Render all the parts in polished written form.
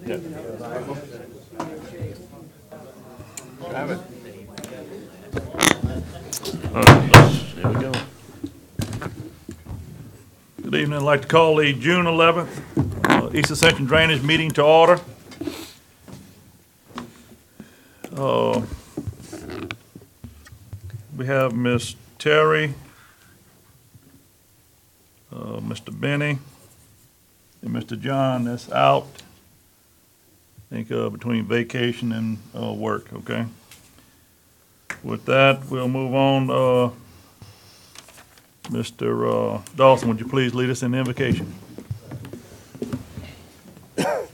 Yeah. Have it. All right, here we go. Good evening. I'd like to call the June 11th East Ascension Drainage Meeting to order. We have Miss Terry, Mr. Benny, and Mr. John that's out, I think between vacation and work, okay? With that, we'll move on. Mr. Dawson, would you please lead us in the invocation? Let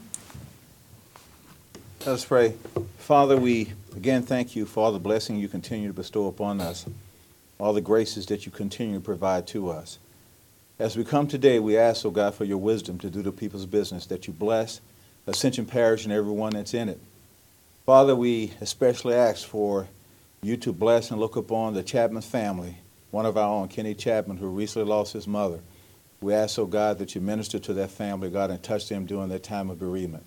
us pray. Father, we again thank you for all the blessing you continue to bestow upon us, all the graces that you continue to provide to us. As we come today, we ask, oh God, for your wisdom to do the people's business, that you bless Ascension Parish and everyone that's in it. Father, we especially ask for you to bless and look upon the Chapman family, one of our own, Kenny Chapman, who recently lost his mother. We ask, oh God, that you minister to that family, God, and touch them during their time of bereavement.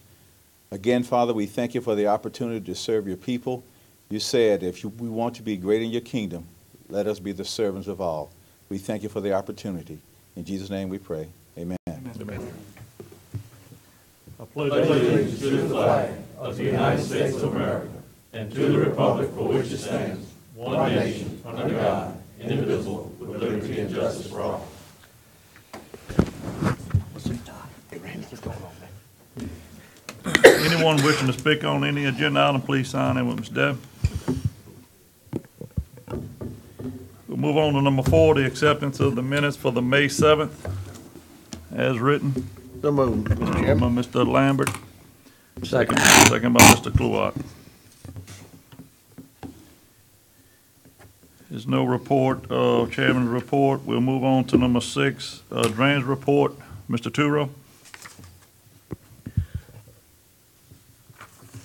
Again, Father, we thank you for the opportunity to serve your people. You said, we want to be great in your kingdom, let us be the servants of all. We thank you for the opportunity. In Jesus' name we pray. Amen. Amen. I pledge allegiance to the flag of the United States of America and to the republic for which it stands, one nation, under God, indivisible, with liberty and justice for all. Anyone wishing to speak on any agenda item, please sign in with Ms. Deb. We'll move on to number 4, the acceptance of the minutes for the May 7th, as written. So moved, Mr. Chairman. By Mr. Lambert. Second. Second by Mr. Kluart. There's no report, chairman's report. We'll move on to number 6, drainage report. Mr. Turo.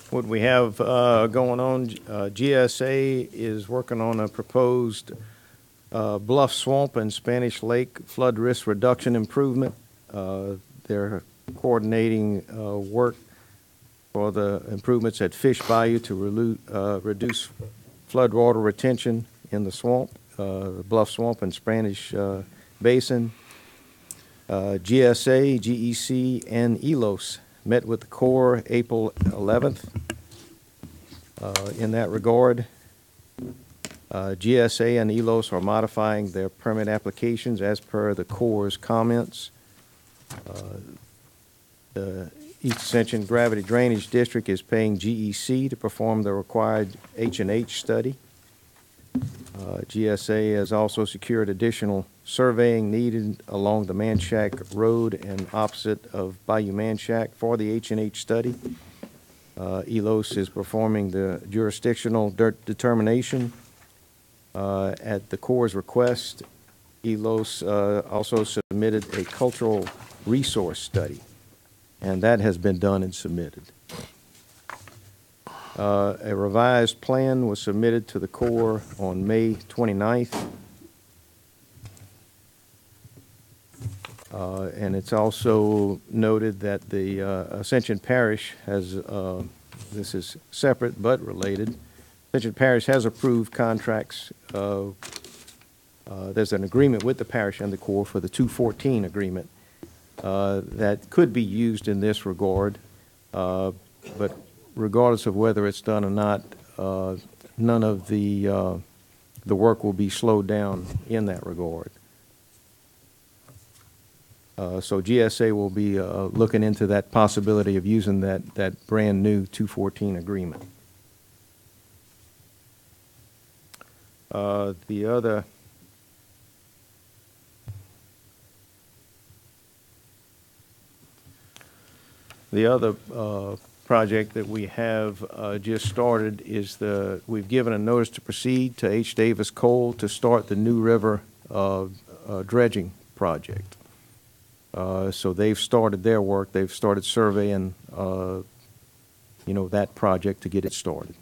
What we have going on, GSA is working on a proposed Bluff Swamp and Spanish Lake flood risk reduction improvement. They're coordinating work for the improvements at Fish Bayou to reduce flood water retention in the swamp, the Bluff Swamp and Spanish Basin. GSA, GEC, and ELOS met with the Corps April 11th. In that regard, GSA and ELOS are modifying their permit applications as per the Corps' comments. The East Ascension Gravity Drainage District is paying GEC to perform the required H&H study. GSA has also secured additional surveying needed along the Manchac Road and opposite of Bayou Manchac for the H&H study. ELOS is performing the jurisdictional determination at the Corps' request. ELOS also submitted a cultural resource study, and that has been done and submitted. A revised plan was submitted to the Corps on May 29th. And it's also noted that the Ascension Parish has, this is separate but related, Ascension Parish has approved contracts. There's an agreement with the parish and the Corps for the 214 agreement that could be used in this regard, but regardless of whether it's done or not, none of the work will be slowed down in that regard. So GSA will be looking into that possibility of using that brand new 214 agreement. The other project that we have just started is we've given a notice to proceed to H. Davis Cole to start the New River dredging project. So they've started their work. They've started surveying, that project to get it started.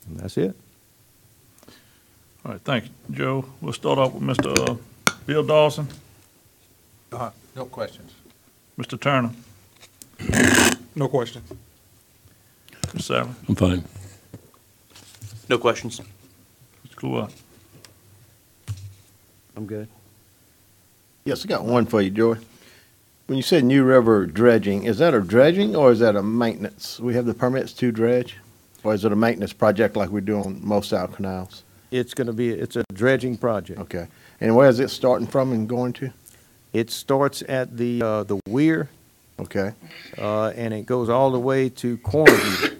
And that's it. All right, thank you, Joe. We'll start off with Mr. Bill Dawson. No questions. Mr. Turner. No question. Mr. Savage, I'm fine. No questions. Mr. Cluett. I'm good. Yes, I got one for you, Joy. When you said New River dredging, is that a dredging or is that a maintenance? We have the permits to dredge? Or is it a maintenance project like we do on most South canals? It's a dredging project. Okay. And where is it starting from and going to? It starts at the weir, Okay. and it goes all the way to Cornerview.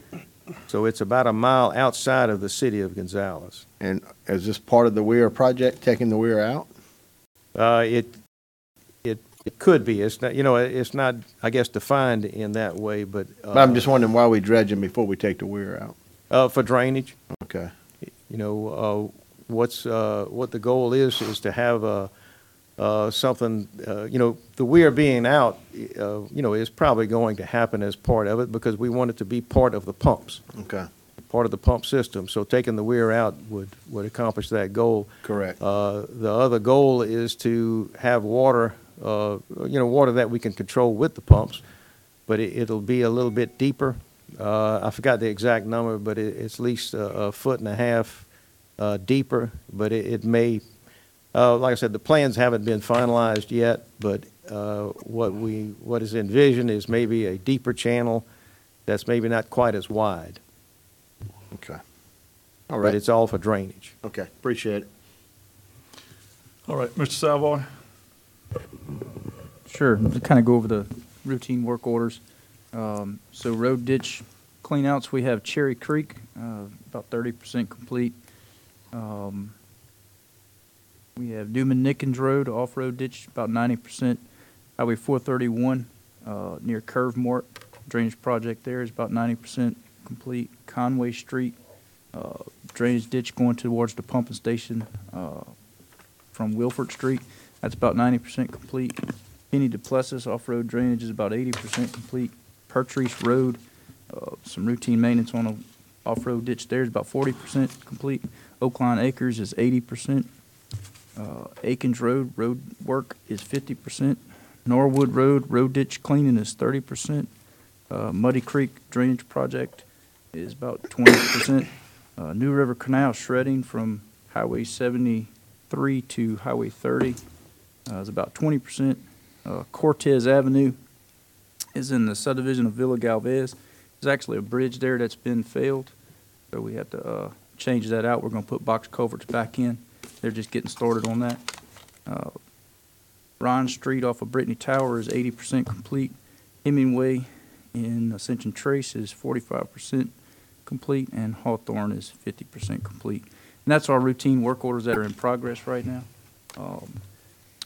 So it's about a mile outside of the city of Gonzales. And is this part of the weir project, taking the weir out? It could be. It's not, it's not, I guess, defined in that way, but. But I'm just wondering why we dredging before we take the weir out. For drainage. Okay. What the goal is to have something, the weir being out, is probably going to happen as part of it because we want it to be part of the pumps, Okay. part of the pump system. So taking the weir out would accomplish that goal. Correct. The other goal is to have water, water that we can control with the pumps, but it'll be a little bit deeper. I forgot the exact number, but it's at least a foot and a half deeper, but it may, like I said, the plans haven't been finalized yet, but what is envisioned is maybe a deeper channel that's maybe not quite as wide, Okay. All but right. it's all for drainage. Okay. Appreciate it. All right, Mr. Savoy. Sure. To kind of go over the routine work orders. So road ditch cleanouts, we have Cherry Creek, about 30% complete. We have Newman Nickens Road, off-road ditch, about 90%. Highway 431, near Curve Mort, drainage project there is about 90% complete. Conway Street, drainage ditch going towards the pumping station from Wilford Street, that's about 90% complete. Penny DePlessis off-road drainage is about 80% complete. Pertrice Road, some routine maintenance on an off-road ditch there is about 40% complete. Oakline Acres is 80%. Akins Road work is 50%. Norwood Road ditch cleaning is 30%. Muddy Creek drainage project is about 20%. New River Canal shredding from Highway 73 to Highway 30 is about 20%. Cortez Avenue is in the subdivision of Villa Galvez. There's actually a bridge there that's been failed, so we have to change that out. We're going to put box culverts back in. They're just getting started on that. Ron Street off of Brittany Tower is 80% complete. Hemingway in Ascension Trace is 45% complete, and Hawthorne is 50% complete. And that's our routine work orders that are in progress right now.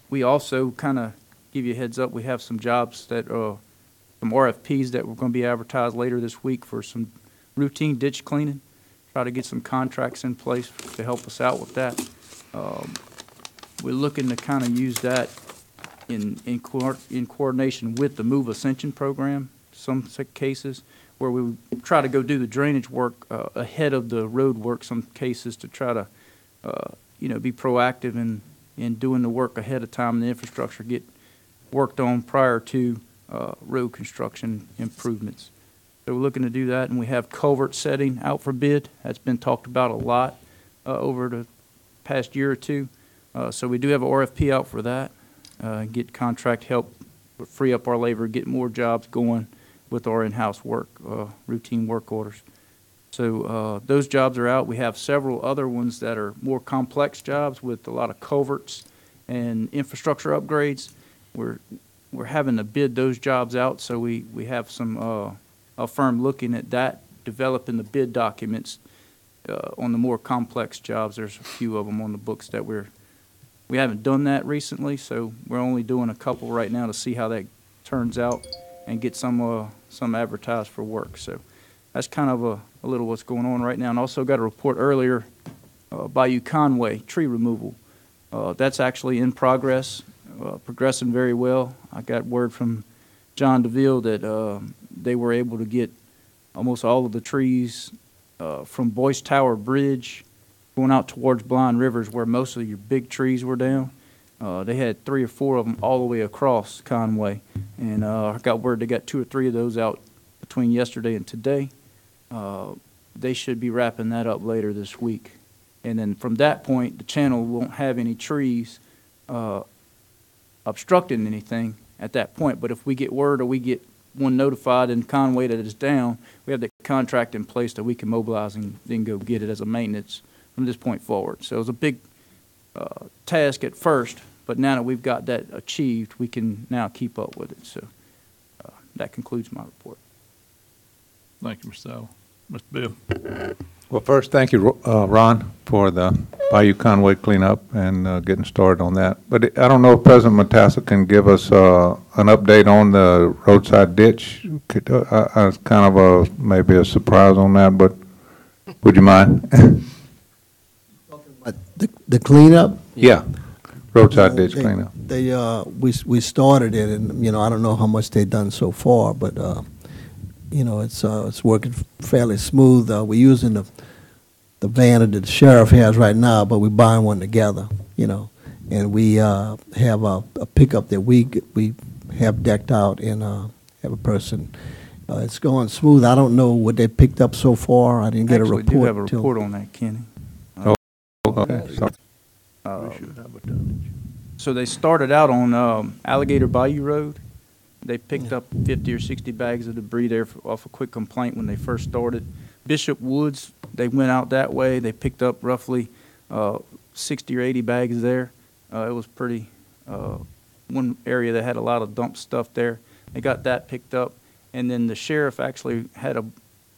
We also kind of give you a heads up, we have some jobs that, some RFPs that we're going to be advertised later this week for some routine ditch cleaning. Try to get some contracts in place to help us out with that. We're looking to kind of use that in coordination with the Move Ascension program, some cases, where we try to go do the drainage work ahead of the road work, some cases to try to, be proactive in doing the work ahead of time and the infrastructure get worked on prior to road construction improvements. So we're looking to do that, and we have culvert setting out for bid. That's been talked about a lot over the past year or two. So we do have an RFP out for that. Get contract help, free up our labor, get more jobs going with our in-house work, routine work orders. So those jobs are out. We have several other ones that are more complex jobs with a lot of culverts and infrastructure upgrades. We're having to bid those jobs out, so we have some a firm looking at that, developing the bid documents on the more complex jobs. There's a few of them on the books that we haven't done that recently, so we're only doing a couple right now to see how that turns out and get some advertised for work. So that's kind of a little what's going on right now. And also got a report earlier, Bayou Conway tree removal. That's actually in progress, progressing very well. I got word from John DeVille that they were able to get almost all of the trees from Boyce Tower Bridge going out towards Blind Rivers, where most of your big trees were down. They had 3 or 4 of them all the way across Conway, and I got word they got 2 or 3 of those out between yesterday and today. They should be wrapping that up later this week. And then from that point, the channel won't have any trees obstructing anything at that point. But if we get word or we get one notified in Conway that it's down, we have the contract in place that we can mobilize and then go get it as a maintenance from this point forward. So it was a big task at first, but now that we've got that achieved, we can now keep up with it. So that concludes my report. Thank you, Mr. Sowell. Mr. Bill? Well, first, thank you, Ron, for the Bayou Conway cleanup and getting started on that. But I don't know if President Matassa can give us an update on the roadside ditch. It's kind of maybe a surprise on that, but would you mind? The cleanup? Yeah, roadside ditch cleanup. We started it, and, I don't know how much they've done so far, but, it's working fairly smooth. We're using the van that the sheriff has right now, but we're buying one together, and we have a pickup that we have decked out and have a person. It's going smooth. I don't know what they picked up so far. I didn't get a report. Actually, do have a report on that, Kenny. Okay, so We should have a tonnage. So they started out on Alligator Bayou Road. They picked up 50 or 60 bags of debris there off a quick complaint when they first started. Bishop Woods, they went out that way. They picked up roughly 60 or 80 bags there. It was pretty, one area that had a lot of dump stuff there. They got that picked up. And then the sheriff actually had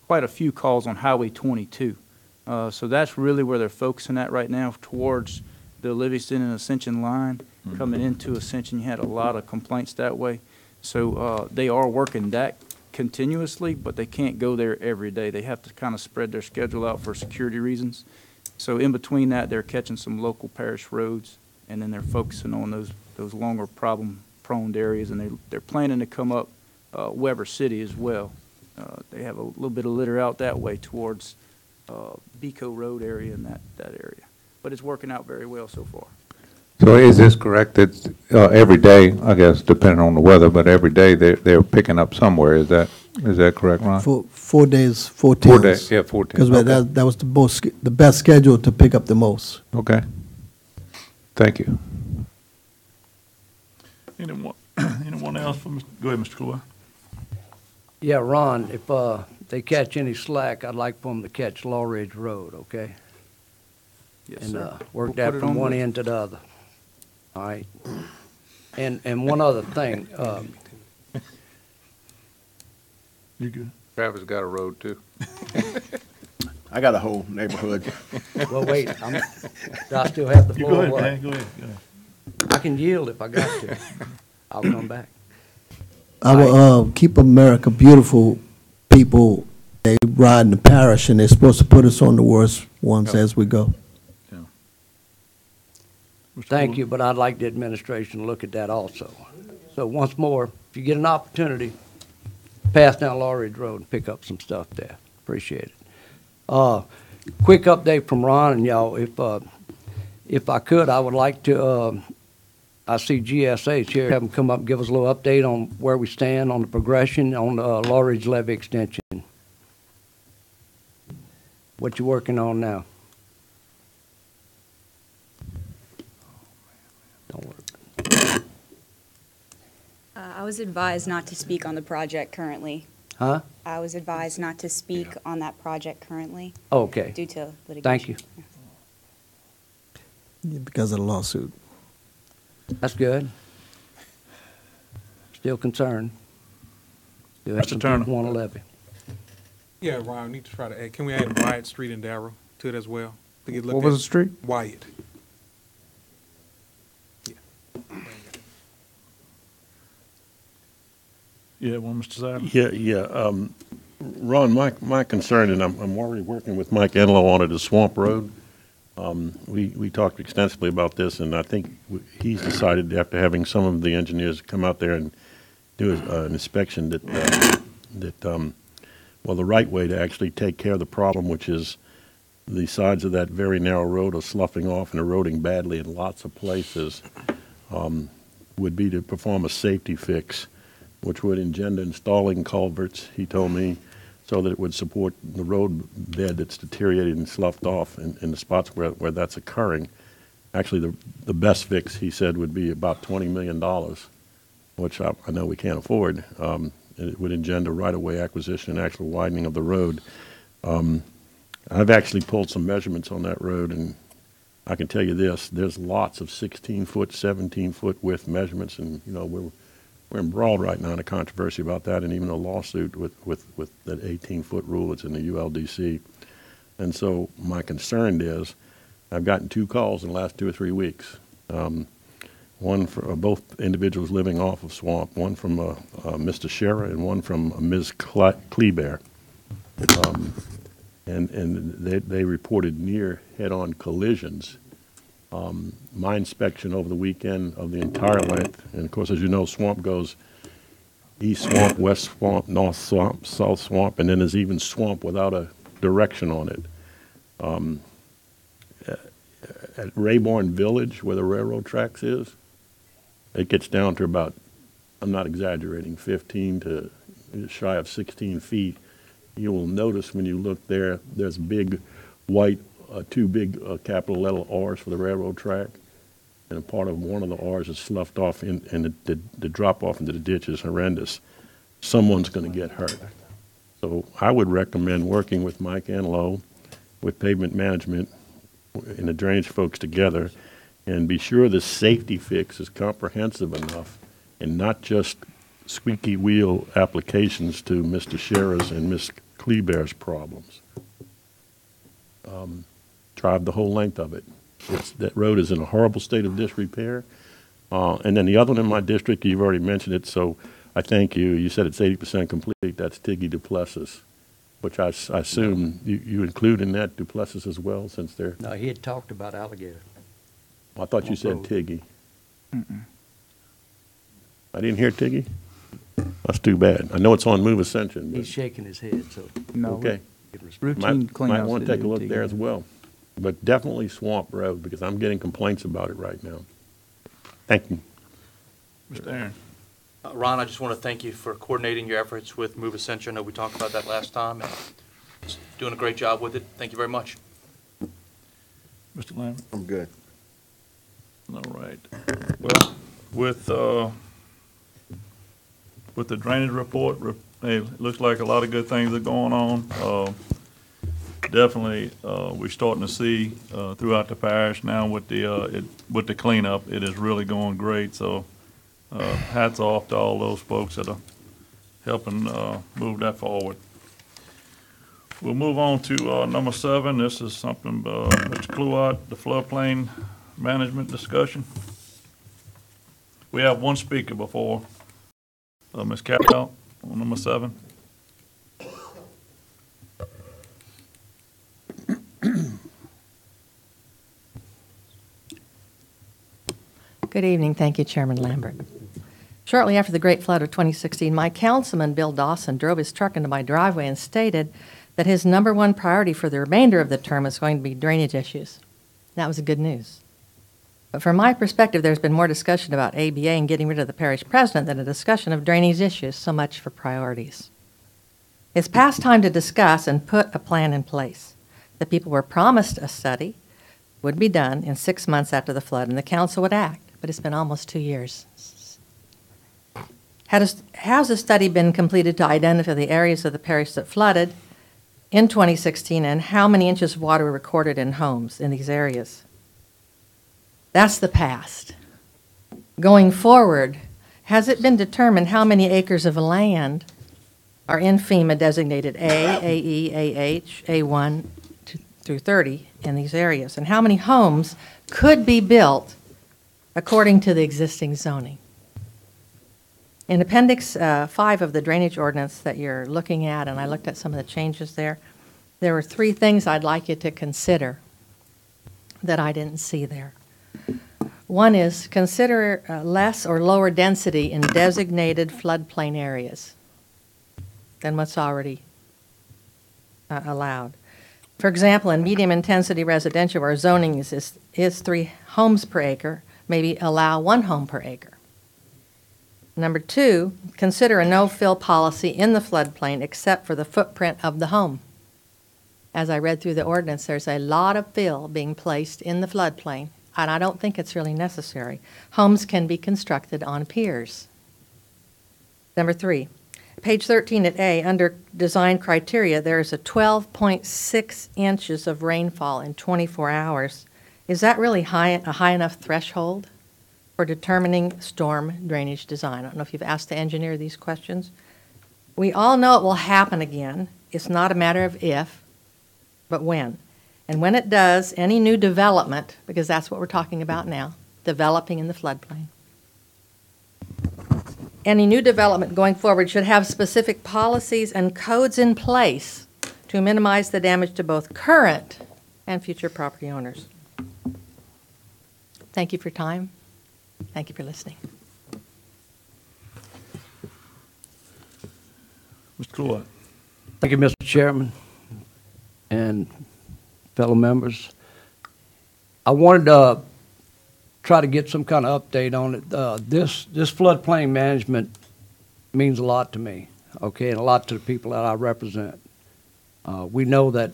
quite a few calls on Highway 22. So that's really where they're focusing at right now, towards the Livingston and Ascension line. Coming into Ascension, you had a lot of complaints that way. So they are working that continuously, but they can't go there every day. They have to kind of spread their schedule out for security reasons. So in between that, they're catching some local parish roads, and then they're focusing on those longer problem-prone areas, and they're planning to come up Weber City as well. They have a little bit of litter out that way towards Beco Road area and that area. But it's working out very well so far. So is this correct that every day, I guess, depending on the weather, but every day they're picking up somewhere? Is that correct, Ron? 4 days, 4 teams. 4 days, yeah, 4 teams. Because that was the best schedule to pick up the most. Okay. Thank you. Anyone else? Go ahead, Mr. Cloy. Yeah, Ron, if they catch any slack, I'd like for them to catch Law Ridge Road, okay? Yes, And sir. work We'll that put it from on one the- end to the other. All right? And one other thing, You good? Travis got a road, too. I got a whole neighborhood. well, wait, do I still have the You floor? go ahead, What? man, go ahead. I can yield if I got to. I'll come back. Our Keep America Beautiful people, they ride in the parish, and they're supposed to put us on the worst ones as we go. Thank you, but I'd like the administration to look at that also. So once more, if you get an opportunity, pass down Law Ridge Road and pick up some stuff there. Appreciate it. Quick update from Ron and y'all. If I could, I would like to, I see GSA here, have them come up and give us a little update on where we stand on the progression on the Law Ridge levee extension. What you working on now? Don't worry. I was advised not to speak on the project currently. Huh? I was advised not to speak on that project currently Okay. due to litigation. Thank you. Because of the lawsuit. That's good. Still concerned. Still have Mr. some Turner. people want to levy. Yeah, Ron, we need to try to add, can we add Wyatt Street in Darrow to it as well? To get looked What was the at? street? Wyatt. Yeah, one, Mr. Zidle. Yeah. Ron, my concern, and I'm already working with Mike Enlow on it, is Swamp Road. We talked extensively about this, and I think he's decided, after having some of the engineers come out there and do an inspection, well, the right way to actually take care of the problem, which is the sides of that very narrow road are sloughing off and eroding badly in lots of places. would be to perform a safety fix, which would engender installing culverts, he told me, so that it would support the road bed that's deteriorated and sloughed off in the spots where that's occurring. Actually, the best fix, he said, would be about $20 million, which I know we can't afford. It would engender right-of-way acquisition and actual widening of the road. I've actually pulled some measurements on that road, and I can tell you this, there's lots of 16-foot, 17-foot width measurements, and, you know, we're embroiled right now in a controversy about that, and even a lawsuit with that 18-foot rule that's in the ULDC. And so my concern is, I've gotten 2 calls in the last 2 or 3 weeks. One for both individuals living off of Swamp, one from Mr. Scherer and one from Ms. Kleber. And they reported near head-on collisions. My inspection over the weekend of the entire length, and of course, as you know, Swamp goes east swamp, west swamp, north swamp, south swamp, and then there's even swamp without a direction on it. At Rayborn Village, where the railroad tracks is, it gets down to about, I'm not exaggerating, 15 to shy of 16 feet. You will notice when you look there, there's big white, 2 big capital letter R's for the railroad track, and a part of one of the R's is sloughed off, and the drop off into the ditch is horrendous. Someone's going to get hurt. So I would recommend working with Mike Anlow, with pavement management, and the drainage folks together, and be sure the safety fix is comprehensive enough and not just squeaky wheel applications to Mr. Scherer's and Ms. Kleber's problems. Drive the whole length of it. That road is in a horrible state of disrepair. And then the other one in my district, you've already mentioned it, so I thank you. You said it's 80% complete. That's Tiggy Duplessis, which I assume you include in that Duplessis as well, since they're... No, he had talked about Alligator. I thought you said Tiggy. I didn't hear Tiggy? That's too bad. I know it's on Move Ascension. He's shaking his head, so. No. Okay. Routine cleanouts. Might want to they take a do look together. there as well. But definitely Swamp Road, because I'm getting complaints about it right now. Thank you. Mr. Aaron. Ron, I just want to thank you for coordinating your efforts with Move Ascension. I know we talked about that last time, and just doing a great job with it. Thank you very much. Mr. Lambert. I'm good. All right. Well, with the drainage report, hey, it looks like a lot of good things are going on. Definitely, we're starting to see throughout the parish now with the cleanup. It is really going great. So, hats off to all those folks that are helping move that forward. We'll move on to number 7. This is something, Mr. Kluart, the floodplain management discussion. We have one speaker before Ms. Capel on number 7. Good evening. Thank you, Chairman Lambert. Shortly after the Great Flood of 2016, my councilman, Bill Dawson, drove his truck into my driveway and stated that his #1 priority for the remainder of the term is going to be drainage issues. That was good news. But from my perspective, there's been more discussion about ABA and getting rid of the parish president than a discussion of drainage issues, so much for priorities. It's past time to discuss and put a plan in place. The people were promised a study would be done in 6 months after the flood, and the council would act, but it's been almost 2 years. Has a study been completed to identify the areas of the parish that flooded in 2016 and how many inches of water were recorded in homes in these areas? That's the past. Going forward, has it been determined how many acres of land are in FEMA designated A, AE, AH, A1 through 30 in these areas? And how many homes could be built according to the existing zoning? In Appendix 5 of the drainage ordinance that you're looking at, and I looked at some of the changes there, there were 3 things I'd like you to consider that I didn't see there. One is consider less or lower density in designated floodplain areas than what's already allowed. For example, in medium-intensity residential where zoning is 3 homes per acre, maybe allow 1 home per acre. Number 2, consider a no-fill policy in the floodplain except for the footprint of the home. As I read through the ordinance, there's a lot of fill being placed in the floodplain, and I don't think it's really necessary. Homes can be constructed on piers. Number 3, page 13 at A, under design criteria, there is a 12.6 inches of rainfall in 24 hours. Is that really a high enough threshold for determining storm drainage design? I don't know if you've asked the engineer these questions. We all know it will happen again. It's not a matter of if, but when. And when it does, any new development, because that's what we're talking about now, developing in the floodplain. Any new development going forward should have specific policies and codes in place to minimize the damage to both current and future property owners. Thank you for your time. Thank you for listening. Mr. Cooley. Thank you, Mr. Chairman and fellow members. I wanted to try to get some kind of update on it. This floodplain management means a lot to me, okay, and a lot to the people that I represent. We know that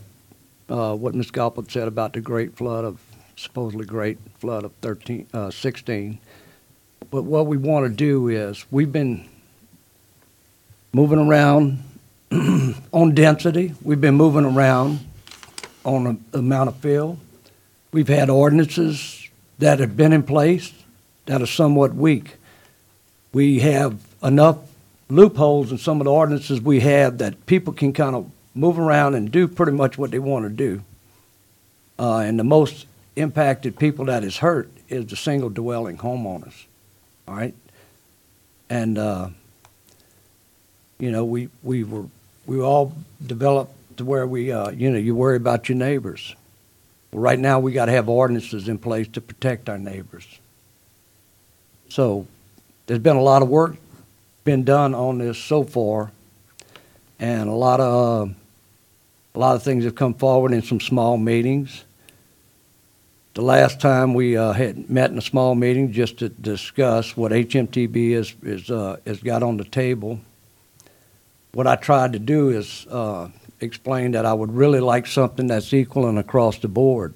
what Ms. Goppelt said about the supposedly great flood of 16. But what we want to do is, we've been moving around on density. We've been moving around on the amount of fill. We've had ordinances that have been in place that are somewhat weak. We have enough loopholes in some of the ordinances we have that people can kind of move around and do pretty much what they want to do. And the most impacted people that is hurt is the single dwelling homeowners. All right, and you know, we all developed to where we you worry about your neighbors. Well, right now we got to have ordinances in place to protect our neighbors. So there's been a lot of work been done on this so far, and a lot of things have come forward in some small meetings. The last time we had met in a small meeting just to discuss what HMTB has got on the table, what I tried to do is explain that I would really like something that's equal and across the board.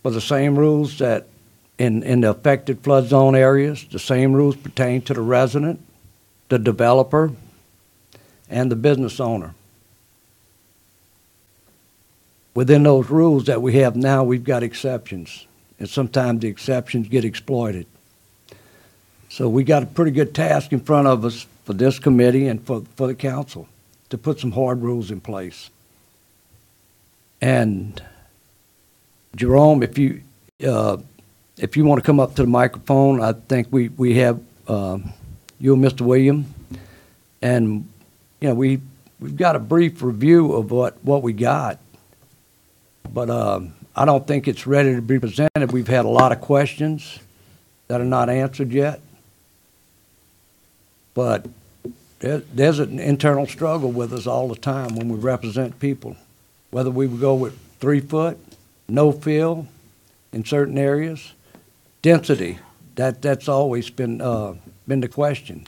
For the same rules that in the affected flood zone areas, the same rules pertain to the resident, the developer, and the business owner. Within those rules that we have now, we've got exceptions, and sometimes the exceptions get exploited. So we got a pretty good task in front of us for this committee and for the council to put some hard rules in place. And Jerome, if you want to come up to the microphone, I think we have you and Mr. William, and you know we've got a brief review of what we got. But I don't think it's ready to be presented. We've had a lot of questions that are not answered yet. But there's an internal struggle with us all the time when we represent people. Whether we would go with 3 foot, no fill in certain areas, density, that's always been the question.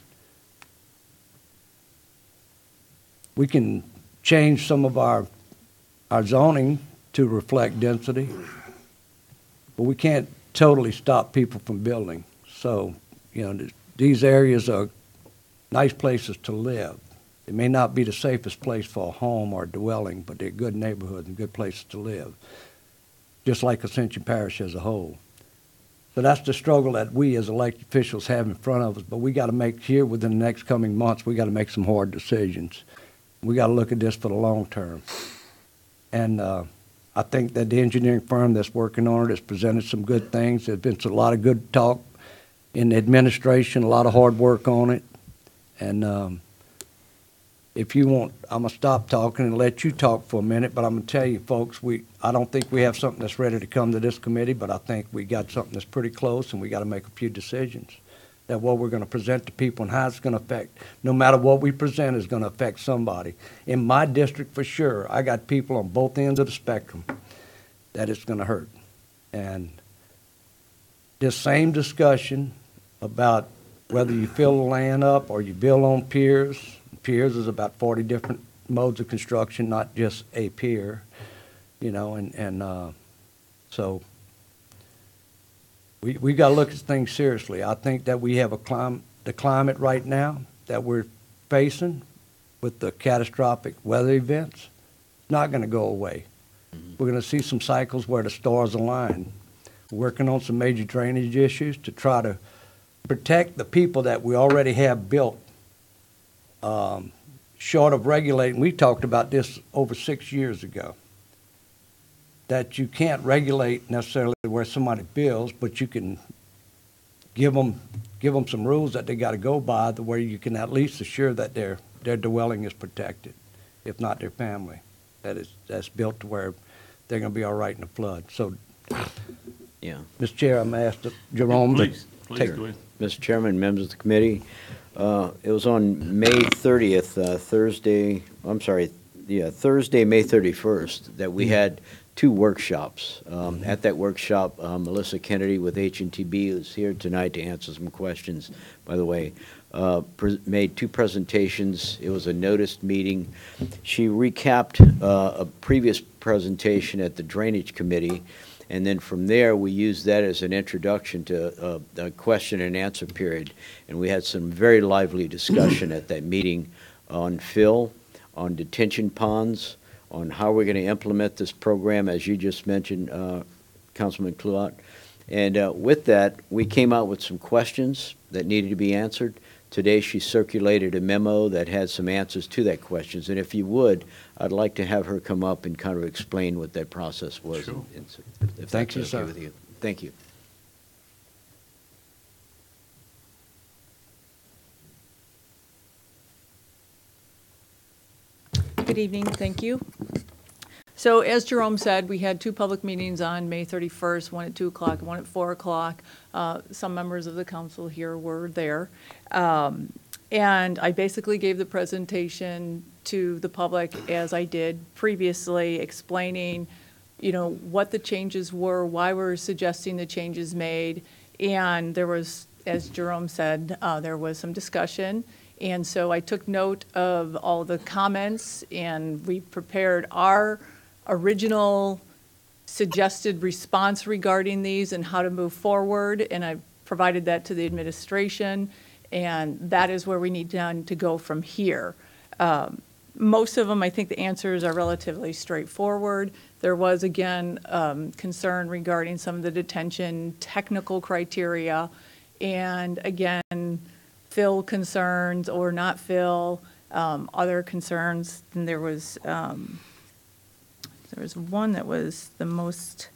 We can change some of our zoning to reflect density, but we can't totally stop people from building. So, you know, these areas are nice places to live. It may not be the safest place for a home or a dwelling, but they're good neighborhoods and good places to live, just like Ascension Parish as a whole. So that's the struggle that we as elected officials have in front of us, but we got to make here within the next coming months, we got to make some hard decisions. We got to look at this for the long term. And I think that the engineering firm that's working on it has presented some good things. There's been a lot of good talk in the administration, a lot of hard work on it. And if you want, I'm going to stop talking and let you talk for a minute, but I'm going to tell you, folks, I don't think we have something that's ready to come to this committee, but I think we got something that's pretty close, and we got to make a few decisions. That what we're going to present to people and how it's going to affect, no matter what we present, is going to affect somebody. In my district, for sure, I got people on both ends of the spectrum that it's going to hurt. And this same discussion about whether you fill the land up or you build on piers. Piers is about 40 different modes of construction, not just a pier, you know, so we got to look at things seriously. I think that we have the climate right now that we're facing with the catastrophic weather events, not going to go away. We're going to see some cycles where the stars align. We're working on some major drainage issues to try to protect the people that we already have built. Short of regulating, we talked about this over 6 years ago, that you can't regulate necessarily where somebody builds, but you can give them some rules that they got to go by, the way you can at least assure that their dwelling is protected, if not their family, that's built to where they're going to be all right in the flood. So, Yeah. Mr. Chair, I'm asked Jerome to take. Go ahead. Mr. Chairman, members of the committee, it was on May 30th, Thursday, May 31st, that we had 2 workshops. At that workshop, Melissa Kennedy with H&TB, who's here tonight to answer some questions, by the way, made 2 presentations. It was a noticed meeting. She recapped a previous presentation at the Drainage Committee, and then from there, we used that as an introduction to a question and answer period. And we had some very lively discussion at that meeting on fill, on detention ponds, on how we're going to implement this program, as you just mentioned, Councilman Cluot. And with that, we came out with some questions that needed to be answered. Today, she circulated a memo that had some answers to that questions. And if you would, I'd like to have her come up and kind of explain what that process was. Sure. If Thank that's you, okay sir. with you. Thank you. Good evening, thank you. So as Jerome said, we had 2 public meetings on May 31st, one at 2 o'clock, one at 4 o'clock. Some members of the council here were there. And I basically gave the presentation to the public as I did previously, explaining, you know, what the changes were, why we're suggesting the changes made. And there was, as Jerome said, there was some discussion. And so I took note of all the comments, and we prepared our original suggested response regarding these and how to move forward, and I provided that to the administration, and that is where we need to go from here. Most of them, I think the answers are relatively straightforward. There was, again, concern regarding some of the detention technical criteria, and again, fill concerns or not fill, other concerns. And there was one that was the most,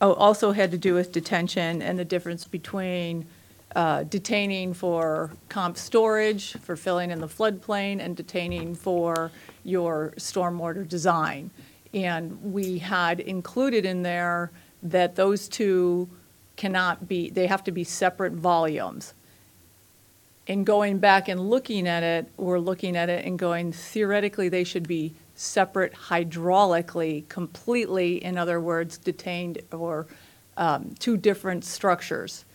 also had to do with detention and the difference between detaining for comp storage, for filling in the floodplain, and detaining for your stormwater design. And we had included in there that those 2 cannot be, they have to be separate volumes. In going back and looking at it, we're looking at it and going, theoretically, they should be separate hydraulically, completely, in other words, detained, or 2 different structures.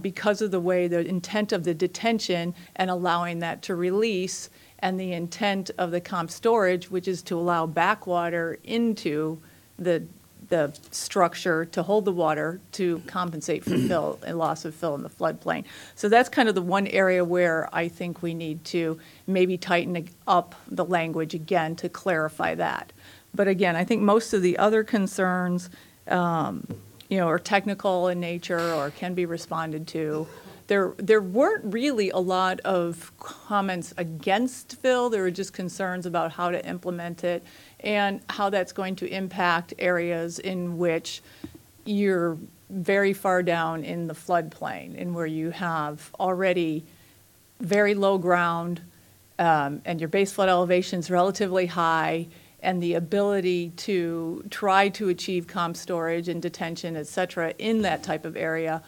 Because of the way the intent of the detention and allowing that to release, and the intent of the comp storage, which is to allow backwater into the structure to hold the water to compensate for fill and loss of fill in the floodplain. So that's kind of the one area where I think we need to maybe tighten up the language again to clarify that. But again, I think most of the other concerns, are technical in nature or can be responded to. There weren't really a lot of comments against fill. There were just concerns about how to implement it and how that's going to impact areas in which you're very far down in the floodplain and where you have already very low ground, and your base flood elevation is relatively high, and the ability to try to achieve comp storage and detention, et cetera, in that type of area.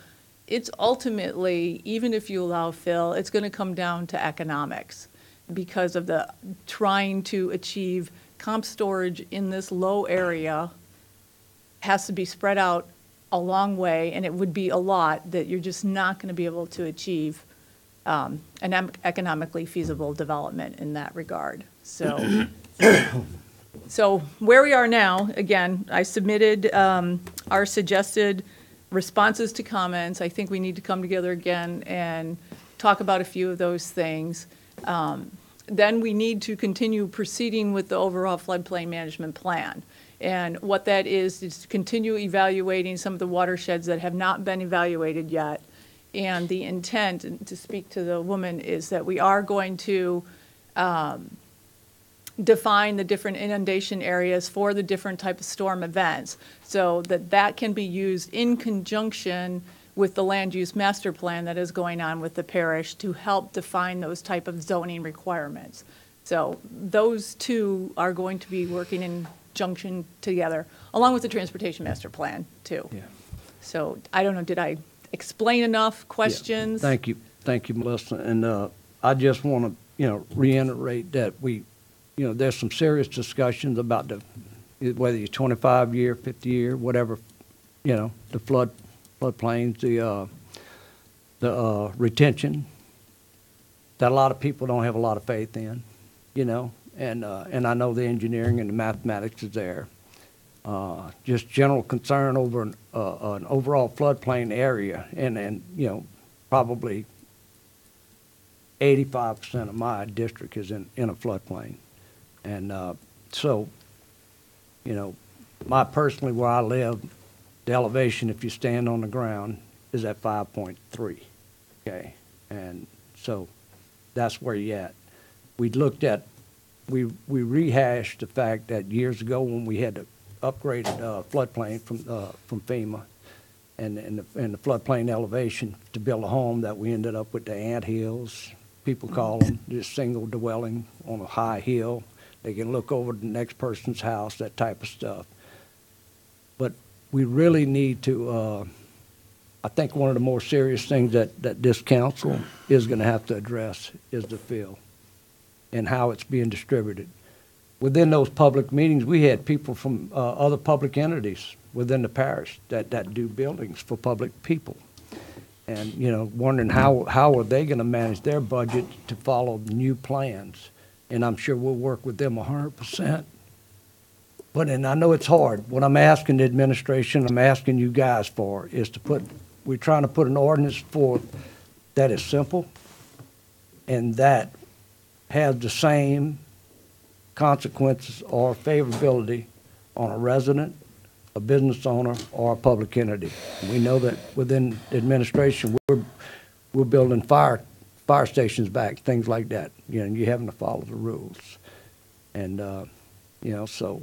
It's ultimately, even if you allow fill, it's going to come down to economics because of the trying to achieve comp storage in this low area has to be spread out a long way, and it would be a lot that you're just not going to be able to achieve an economically feasible development in that regard. So, so where we are now, again, I submitted our suggested responses to comments. I think we need to come together again and talk about a few of those things. Then we need to continue proceeding with the overall floodplain management plan. And what that is to continue evaluating some of the watersheds that have not been evaluated yet. And the intent, and to speak to the woman, is that we are going to define the different inundation areas for the different type of storm events, so that that can be used in conjunction with the land use master plan that is going on with the parish to help define those type of zoning requirements. So those two are going to be working in junction together, along with the transportation master plan too. Yeah. So I don't know, did I explain enough? Questions? Yeah. Thank you, Melissa. And I just want to, reiterate that there's some serious discussions about whether you're 25-year, 50-year, whatever, the floodplains, the retention that a lot of people don't have a lot of faith in, and I know the engineering and the mathematics is there. Just general concern over an overall floodplain area, and probably 85% of my district is in a floodplain. And so, personally, where I live, the elevation, if you stand on the ground, is at 5.3, okay? And so that's where you're at. We rehashed the fact that years ago when we had to upgrade floodplain from FEMA and the floodplain elevation to build a home, that we ended up with the ant hills, people call them, just single dwelling on a high hill. They can look over the next person's house, that type of stuff. But we really need to, I think one of the more serious things that this council is going to have to address is the fill and how it's being distributed. Within those public meetings, we had people from other public entities within the parish that do buildings for public people. And, wondering how are they going to manage their budget to follow new plans. And I'm sure we'll work with them 100%. And I know it's hard. What I'm asking the administration, I'm asking you guys for, is we're trying to put an ordinance forth that is simple and that has the same consequences or favorability on a resident, a business owner, or a public entity. We know that within the administration, we're building fire stations back, things like that. You're having to follow the rules, and so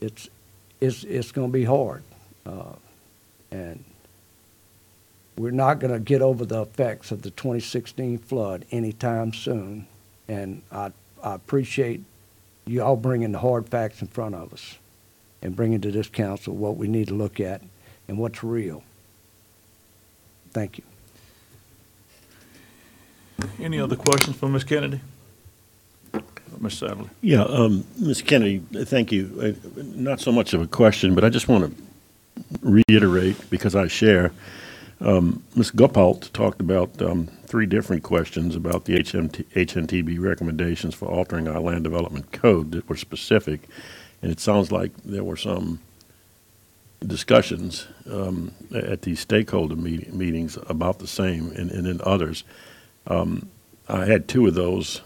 it's going to be hard, and we're not going to get over the effects of the 2016 flood anytime soon. And I appreciate you all bringing the hard facts in front of us and bringing to this council what we need to look at and what's real. Thank you. Any other questions for Ms. Kennedy? Ms. Sadler? Yeah, Ms. Kennedy, thank you. Not so much of a question, but I just want to reiterate, because I share, Ms. Gopalt talked about 3 different questions about the HNTB recommendations for altering our land development code that were specific, and it sounds like there were some discussions at these stakeholder meetings about the same, and then others. I had 2 of those.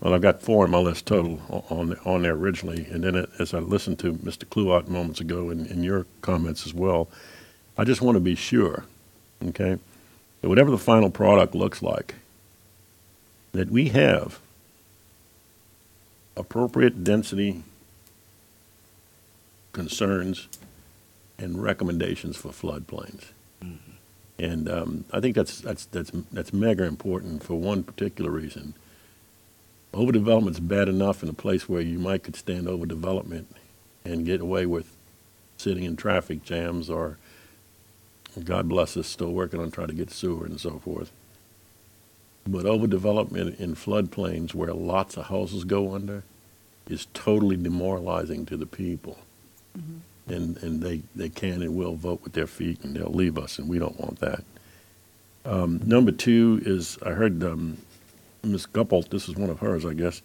Well, I've got 4 on my list total on there originally, and then as I listened to Mr. Kluart moments ago and your comments as well, I just want to be sure, okay, that whatever the final product looks like, that we have appropriate density concerns and recommendations for floodplains. Mm-hmm. And I think that's mega important for one particular reason. Overdevelopment's bad enough in a place where you could stand overdevelopment and get away with sitting in traffic jams, or God bless us, still working on trying to get sewer and so forth. But overdevelopment in floodplains where lots of houses go under is totally demoralizing to the people. Mm-hmm. and they can and will vote with their feet, and they'll leave us, and we don't want that. Number two is, I heard Ms. Guppolt, this is one of hers, I guess,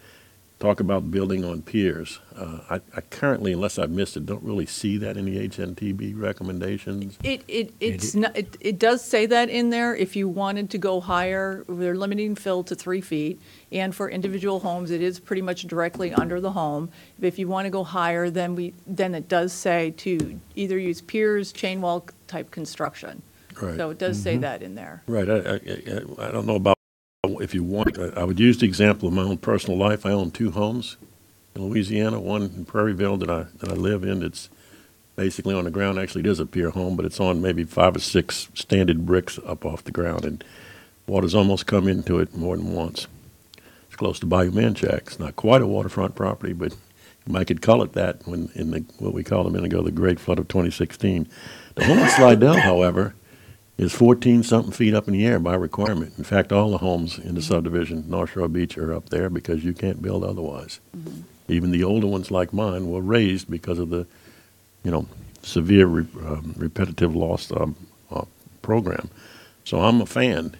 talk about building on piers. I currently, unless I've missed it, don't really see that in the HNTB recommendations. It does say that in there. If you wanted to go higher, we're limiting fill to 3 feet. And for individual homes, it is pretty much directly under the home. If you want to go higher, then it does say to either use piers, chain wall type construction. Right. So it does say that in there. Right. I don't know about if you want. I would use the example of my own personal life. I own 2 homes in Louisiana, one in Prairieville that I live in. It's basically on the ground. Actually, it is a pier home, but it's on maybe 5 or 6 standard bricks up off the ground, and water's almost come into it more than once. It's close to Bayou Manchac. It's not quite a waterfront property, but I could call it that when in the what we called a minute ago, the Great Flood of 2016. The home in Slidell, however, is 14-something feet up in the air by requirement. In fact, all the homes in the subdivision, North Shore Beach, are up there because you can't build otherwise. Even the older ones like mine were raised because of the, severe repetitive loss program. So I'm a fan.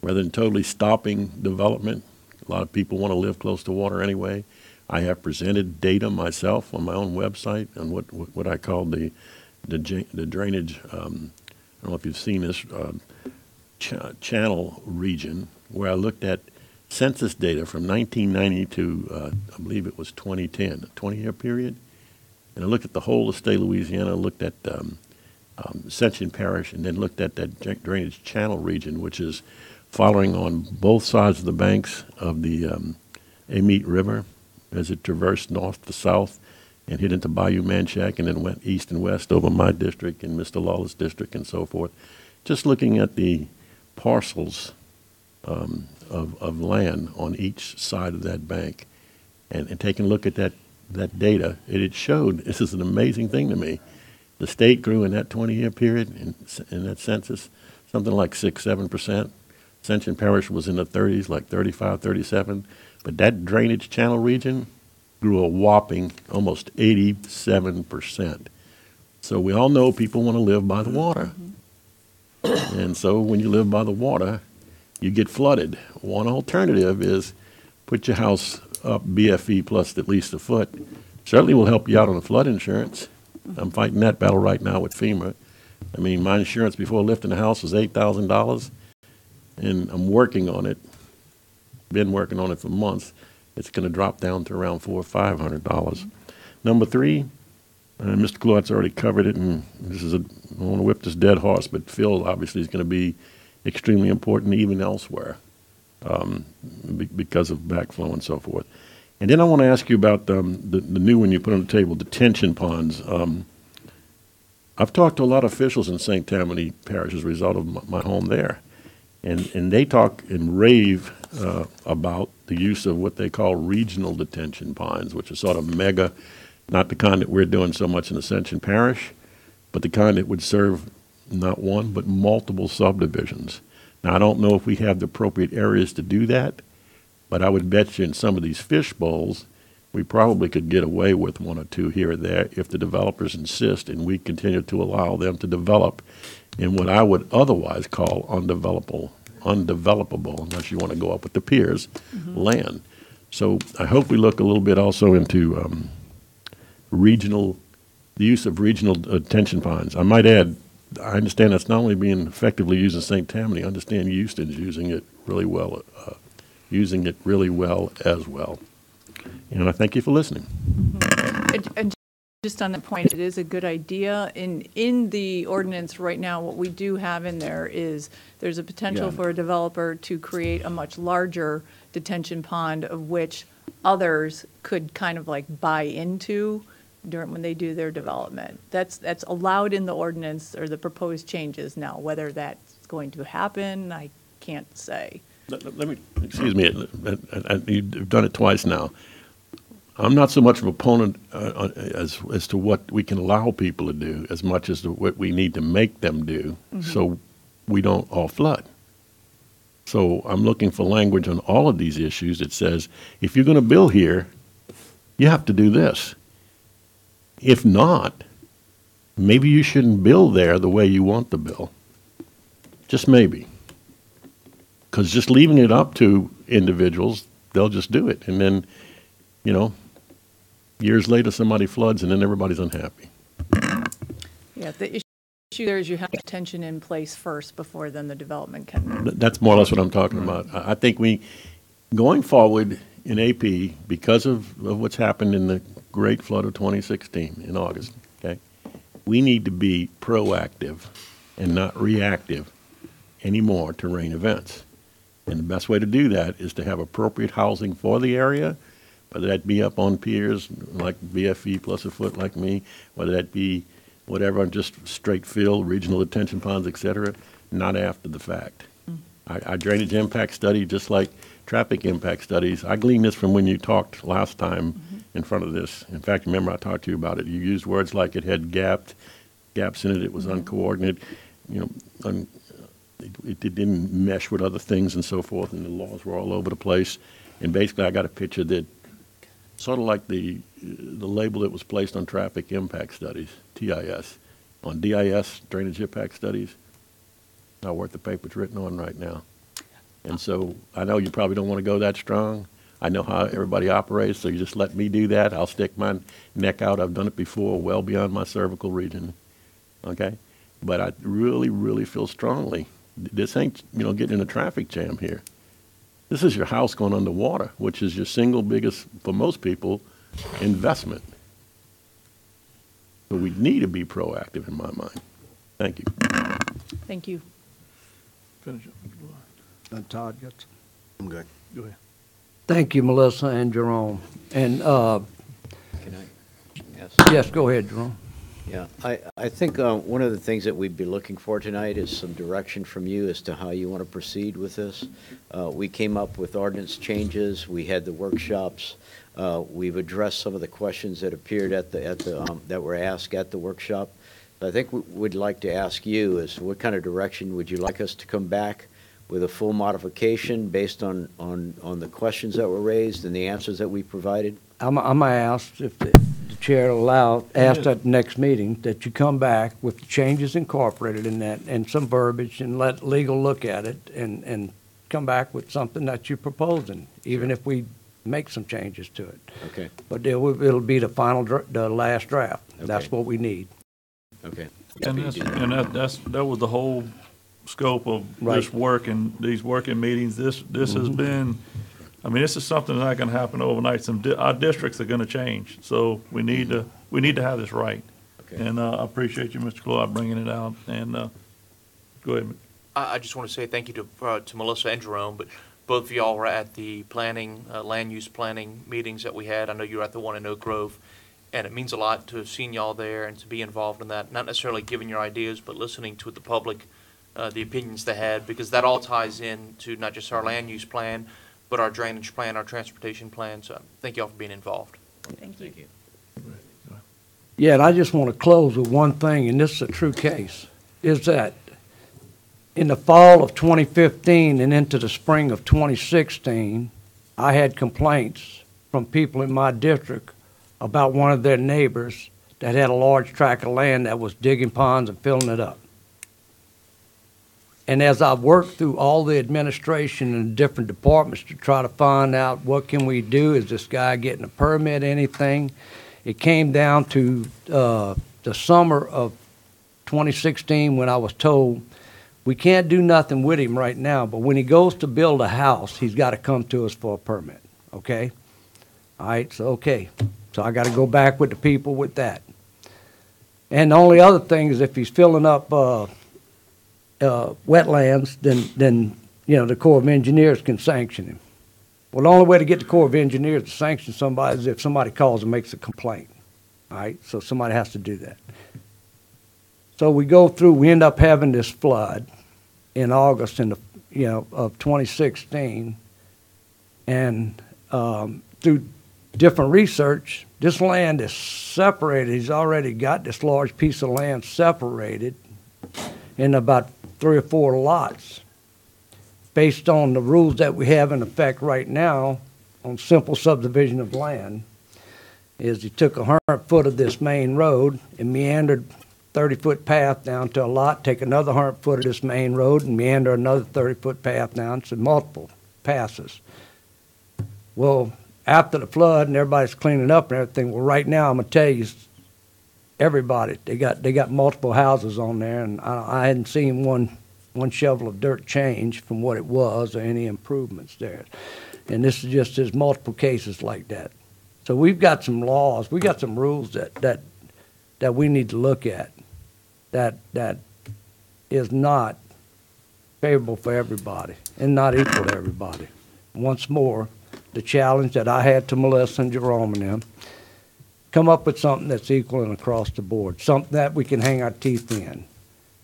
Rather than totally stopping development, a lot of people want to live close to water anyway. I have presented data myself on my own website on what I call the drainage. I don't know if you've seen this channel region where I looked at census data from 1990 to I believe it was 2010, a 20-year period. And I looked at the whole of the state of Louisiana, looked at Ascension Parish, and then looked at that drainage channel region, which is following on both sides of the banks of the Amite River as it traversed north to south and hit into Bayou Manchac and then went east and west over my district and Mr. Lawless district and so forth. Just looking at the parcels of land on each side of that bank and taking a look at that data, it showed, this is an amazing thing to me, the state grew in that 20-year period in that census, something like 6-7%. Ascension Parish was in the 30s, like 35, 37. But that drainage channel region grew a whopping almost 87%. So we all know people want to live by the water. And so when you live by the water, you get flooded. One alternative is put your house up BFE plus at least a foot. Certainly will help you out on the flood insurance. I'm fighting that battle right now with FEMA. I mean, my insurance before lifting the house was $8,000, and I'm working on it. Been working on it for months. It's going to drop down to around $400 or $500. Number 3, Mr. Claude's already covered it, and this is I don't want to whip this dead horse, but Phil obviously is going to be extremely important even elsewhere because of backflow and so forth. And then I want to ask you about the new one you put on the table, detention ponds. I've talked to a lot of officials in St. Tammany Parish as a result of my home there, and they talk and rave about the use of what they call regional detention ponds, which are sort of mega, not the kind that we're doing so much in Ascension Parish, but the kind that would serve not one, but multiple subdivisions. Now, I don't know if we have the appropriate areas to do that, but I would bet you in some of these fish bowls, we probably could get away with 1 or 2 here or there if the developers insist and we continue to allow them to develop in what I would otherwise call undevelopable, unless you want to go up with the piers, land. So I hope we look a little bit also into the use of regional detention ponds. I might add, I understand that's not only being effectively used in St. Tammany, I understand Houston's using it really well as well. And I thank you for listening. And just on that point, it is a good idea. In the ordinance right now, what we do have in there is there's a potential for a developer to create a much larger detention pond of which others could kind of like buy into when they do their development. That's allowed in the ordinance or the proposed changes now. Whether that's going to happen, I can't say. Let me, excuse me, you've done it twice now. I'm not so much of an opponent as to what we can allow people to do as much as to what we need to make them do so we don't all flood. So I'm looking for language on all of these issues that says, if you're going to build here, you have to do this. If not, maybe you shouldn't build there the way you want to build. Just maybe. Because just leaving it up to individuals, they'll just do it. And then, you know, years later, somebody floods and then everybody's unhappy. Yeah, the issue there is you have detention in place first before then the development can. That's more or less what I'm talking about. I think going forward in AP, because of what's happened in the great flood of 2016 in August, okay, we need to be proactive and not reactive anymore to rain events. And the best way to do that is to have appropriate housing for the area, whether that be up on piers like BFE plus a foot like me, whether that be whatever, just straight fill, regional detention ponds, et cetera, not after the fact. Our drainage impact study, just like traffic impact studies, I gleaned this from when you talked last time in front of this. In fact, remember I talked to you about it. You used words like it had gaps in it, it was uncoordinated, you know, it didn't mesh with other things and so forth, and the laws were all over the place. And basically, I got a picture that sort of like the label that was placed on traffic impact studies, TIS, on DIS, drainage impact studies, not worth the paper it's written on right now. And so I know you probably don't want to go that strong. I know how everybody operates, so you just let me do that. I'll stick my neck out. I've done it before, well beyond my cervical region, okay? But I really, really feel strongly. This ain't, you know, getting in a traffic jam here. This is your house going underwater, which is your single biggest, for most people, investment. So we need to be proactive in my mind. Thank you. Thank you. Finish up. Todd gets. I'm good. Go ahead. Thank you, Melissa and Jerome. And, Can I? Yes. yes, go ahead, Jerome. Yeah, I think one of the things that we'd be looking for tonight is some direction from you as to how you want to proceed with this. We came up with ordinance changes. We had the workshops. We've addressed some of the questions that appeared that were asked at the workshop. I think we'd like to ask you is what kind of direction would you like us to come back with a full modification based on the questions that were raised and the answers that we provided? I'm asked if the chair asked at the next meeting that you come back with the changes incorporated in that and some verbiage and let legal look at it and come back with something that you're proposing, even if we make some changes to it. Okay. But it'll be the final, the last draft. Okay. That's what we need. Okay. And that was the whole scope of this work and these working meetings. This has been, I mean, this is something that's not going to happen overnight. Our districts are going to change, so we need to have this right. Okay. And I appreciate you, Mr. Cloyd, bringing it out. And go ahead. I just want to say thank you to Melissa and Jerome, but both of y'all were at the planning, land use planning meetings that we had. I know you were at the one in Oak Grove, and it means a lot to have seen y'all there and to be involved in that. Not necessarily giving your ideas, but listening to the public, the opinions they had, because that all ties in to not just our land use plan, but our drainage plan, our transportation plan. So thank you all for being involved. Thank you. Yeah, and I just want to close with one thing, and this is a true case, is that in the fall of 2015 and into the spring of 2016, I had complaints from people in my district about one of their neighbors that had a large tract of land that was digging ponds and filling it up. And as I worked through all the administration and different departments to try to find out what can we do, is this guy getting a permit, anything, it came down to the summer of 2016 when I was told we can't do nothing with him right now, but when he goes to build a house, he's got to come to us for a permit, okay? All right, so okay. So I got to go back with the people with that. And the only other thing is if he's filling up wetlands, then you know the Corps of Engineers can sanction him. Well, the only way to get the Corps of Engineers to sanction somebody is if somebody calls and makes a complaint. All right, so somebody has to do that. So we go through. We end up having this flood in August of 2016, and through different research, this land is separated. He's already got this large piece of land separated in about 3 or 4 lots. Based on the rules that we have in effect right now on simple subdivision of land, is he took 100 foot of this main road and meandered 30-foot path down to a lot, take another 100 foot of this main road and meander another 30-foot path down, so multiple passes. Well, after the flood and everybody's cleaning up and everything, well, right now, I'm gonna tell you, everybody, they got multiple houses on there, and I hadn't seen one shovel of dirt change from what it was or any improvements there. And this is just, there's multiple cases like that. So we've got some laws, we got some rules that we need to look at that is not favorable for everybody and not equal to everybody. Once more, the challenge that I had to Melissa and Jerome and them, come up with something that's equal and across the board, something that we can hang our teeth in.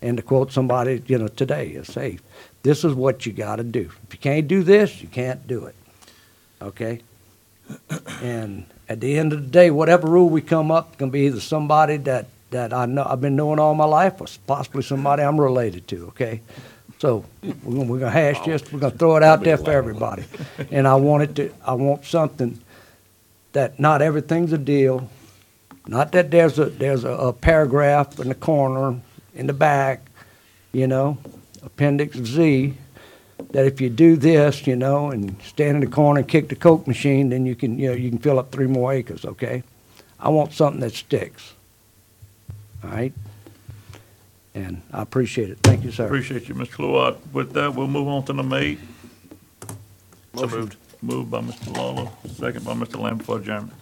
And to quote somebody, today is safe. This is what you got to do. If you can't do this, you can't do it. Okay? And at the end of the day, whatever rule we come up, it's going to be either somebody that I know I've been knowing all my life, or possibly somebody I'm related to. Okay? So we're going to hash this. We're going to throw it out there for everybody. And I want something that not everything's a deal. Not that there's a paragraph in the corner, in the back, Appendix Z, that if you do this, and stand in the corner and kick the Coke machine, then you can fill up 3 more acres, okay? I want something that sticks. All right? And I appreciate it. Thank you, sir. Appreciate you, Mr. Cloat. With that, we'll move on to number 8. So moved. Moved by Mr. Lawler, second by Mr. Lamb for adjournment.